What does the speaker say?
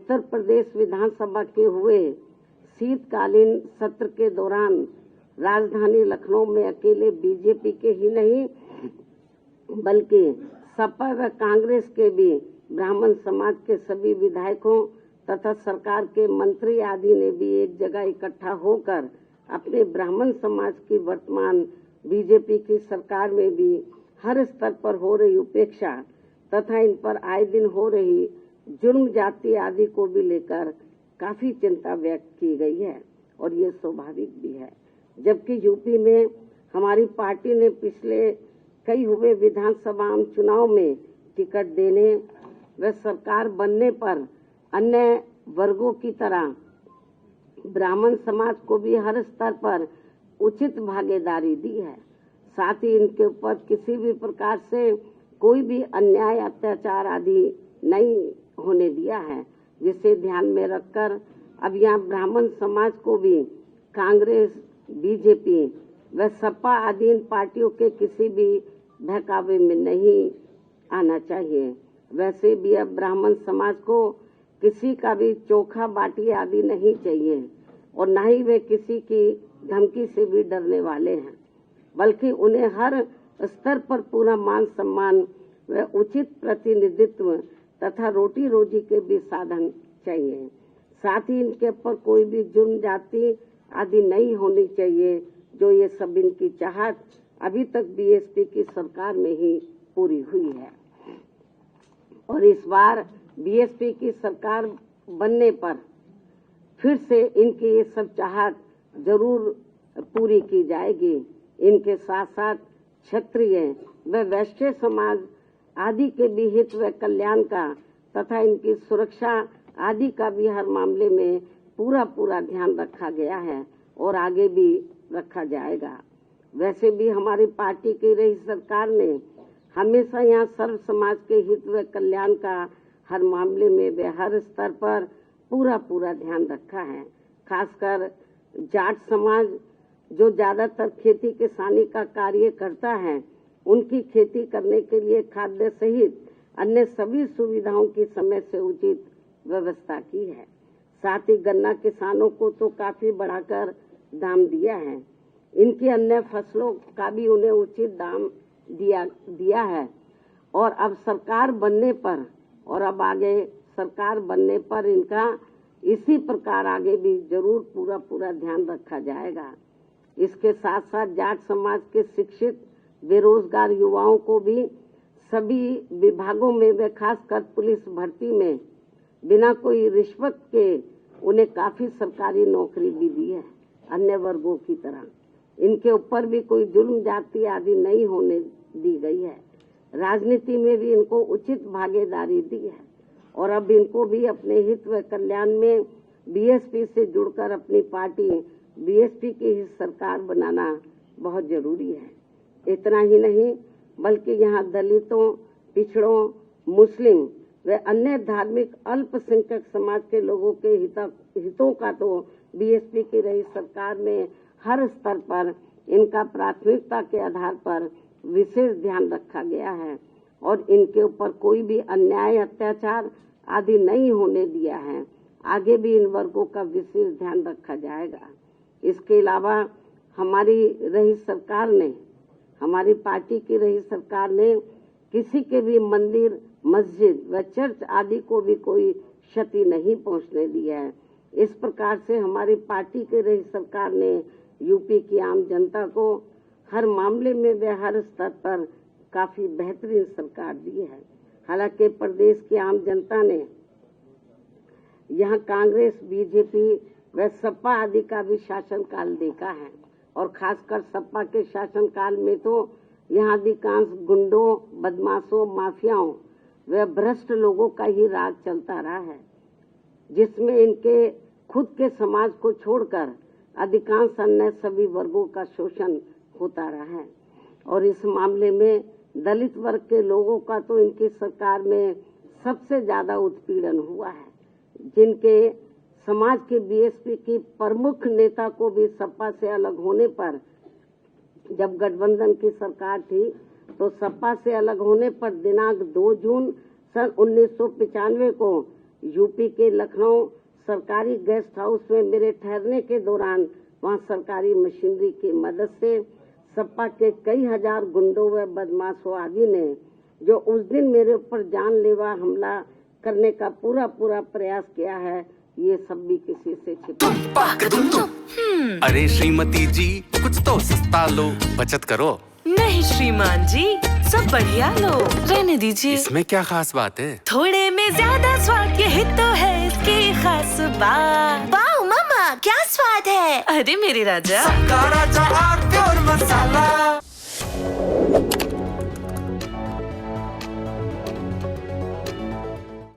उत्तर प्रदेश विधानसभा के हुए शीतकालीन सत्र के दौरान राजधानी लखनऊ में अकेले बीजेपी के ही नहीं बल्कि सपा व कांग्रेस के भी ब्राह्मण समाज के सभी विधायकों तथा सरकार के मंत्री आदि ने भी एक जगह इकट्ठा होकर अपने ब्राह्मण समाज की वर्तमान बीजेपी की सरकार में भी हर स्तर पर हो रही उपेक्षा तथा इन पर आए दिन हो रही जुर्म जाति आदि को भी लेकर काफी चिंता व्यक्त की गई है और ये स्वाभाविक भी है। जबकि यूपी में हमारी पार्टी ने पिछले कई हुए विधानसभा चुनाव में टिकट देने व सरकार बनने पर अन्य वर्गों की तरह ब्राह्मण समाज को भी हर स्तर पर उचित भागीदारी दी है। साथ ही इनके ऊपर किसी भी प्रकार से कोई भी अन्याय अत्याचार आदि नहीं होने दिया है, जिसे ध्यान में रखकर अब यहाँ ब्राह्मण समाज को भी कांग्रेस, बीजेपी व सपा आदि इन पार्टियों के किसी भी बहकावे में नहीं आना चाहिए। वैसे भी अब ब्राह्मण समाज को किसी का भी चोखा बाटी आदि नहीं चाहिए और न ही वे किसी की धमकी से भी डरने वाले हैं, बल्कि उन्हें हर स्तर पर पूरा मान सम्मान व उचित प्रतिनिधित्व तथा रोटी रोजी के भी साधन चाहिए। साथ ही इनके ऊपर कोई भी जुर्म जाति आदि नहीं होनी चाहिए, जो ये सब इनकी चाहत अभी तक बीएसपी की सरकार में ही पूरी हुई है। और इस बार बीएसपी की सरकार बनने पर फिर से इनकी ये सब चाहत जरूर पूरी की जाएगी। इनके साथ साथ क्षत्रिय व वैश्य समाज आदि के भी हित व कल्याण का तथा इनकी सुरक्षा आदि का भी हर मामले में पूरा ध्यान रखा गया है और आगे भी रखा जाएगा। वैसे भी हमारी पार्टी की रही सरकार ने हमेशा यहाँ सर्व समाज के हित व कल्याण का हर मामले में वे हर स्तर पर पूरा ध्यान रखा है। खासकर जाट समाज जो ज्यादातर खेती किसानी का कार्य करता है, उनकी खेती करने के लिए खाद्य सहित अन्य सभी सुविधाओं की समय से उचित व्यवस्था की है। साथ ही गन्ना किसानों को तो काफी बढ़ाकर दाम दिया है। इनकी अन्य फसलों का भी उन्हें उचित दाम दिया है और अब सरकार बनने पर और अब आगे सरकार बनने पर इनका इसी प्रकार आगे भी जरूर पूरा ध्यान रखा जाएगा। इसके साथ साथ जाट समाज के शिक्षित बेरोजगार युवाओं को भी सभी विभागों में व खासकर पुलिस भर्ती में बिना कोई रिश्वत के उन्हें काफी सरकारी नौकरी भी दी है। अन्य वर्गों की तरह इनके ऊपर भी कोई जुल्म जाति आदि नहीं होने दी गई है। राजनीति में भी इनको उचित भागीदारी दी है और अब इनको भी अपने हित व कल्याण में बीएसपी से जुड़कर अपनी पार्टी बीएसपी की ही सरकार बनाना बहुत जरूरी है। इतना ही नहीं बल्कि यहाँ दलितों, पिछड़ों, मुस्लिम व अन्य धार्मिक अल्पसंख्यक समाज के लोगों के हितों का तो बीएसपी की रही सरकार में हर स्तर पर इनका प्राथमिकता के आधार पर विशेष ध्यान रखा गया है और इनके ऊपर कोई भी अन्याय अत्याचार आदि नहीं होने दिया है। आगे भी इन वर्गों का विशेष ध्यान रखा जाएगा। इसके अलावा हमारी पार्टी की रही सरकार ने किसी के भी मंदिर, मस्जिद व चर्च आदि को भी कोई क्षति नहीं पहुंचने दी है। इस प्रकार से हमारी पार्टी की रही सरकार ने यूपी की आम जनता को हर मामले में व हर स्तर पर काफी बेहतरीन सरकार दी है। हालांकि प्रदेश की आम जनता ने यहाँ कांग्रेस, बीजेपी व सपा आदि का भी शासनकाल देखा है और खासकर सपा के शासनकाल में तो यहाँ अधिकांश गुंडों, बदमाशों, माफियाओं व भ्रष्ट लोगों का ही राज चलता रहा है, जिसमें इनके खुद के समाज को छोड़कर अधिकांश अन्य सभी वर्गों का शोषण होता रहा है। और इस मामले में दलित वर्ग के लोगों का तो इनकी सरकार में सबसे ज्यादा उत्पीड़न हुआ है, जिनके समाज के बीएसपी की प्रमुख नेता को भी सपा से अलग होने पर, जब गठबंधन की सरकार थी तो सपा से अलग होने पर दिनांक 2 जून सन 1995 को यूपी के लखनऊ सरकारी गेस्ट हाउस में मेरे ठहरने के दौरान वहां सरकारी मशीनरी की मदद से सपा के कई हजार गुंडों व बदमाशों आदि ने जो उस दिन मेरे ऊपर जानलेवा हमला करने का पूरा प्रयास किया है, ये सब भी किसी से छिपा। अरे श्रीमती जी, कुछ तो सस्ता लो, बचत करो। नहीं श्रीमान जी, सब बढ़िया लो, रहने दीजिए। इसमें क्या खास बात है? थोड़े में ज्यादा स्वाद, यही तो है इसकी खास बात। वाओ मामा, क्या स्वाद है। अरे मेरे राजा, सबका राजा और प्योर मसाला।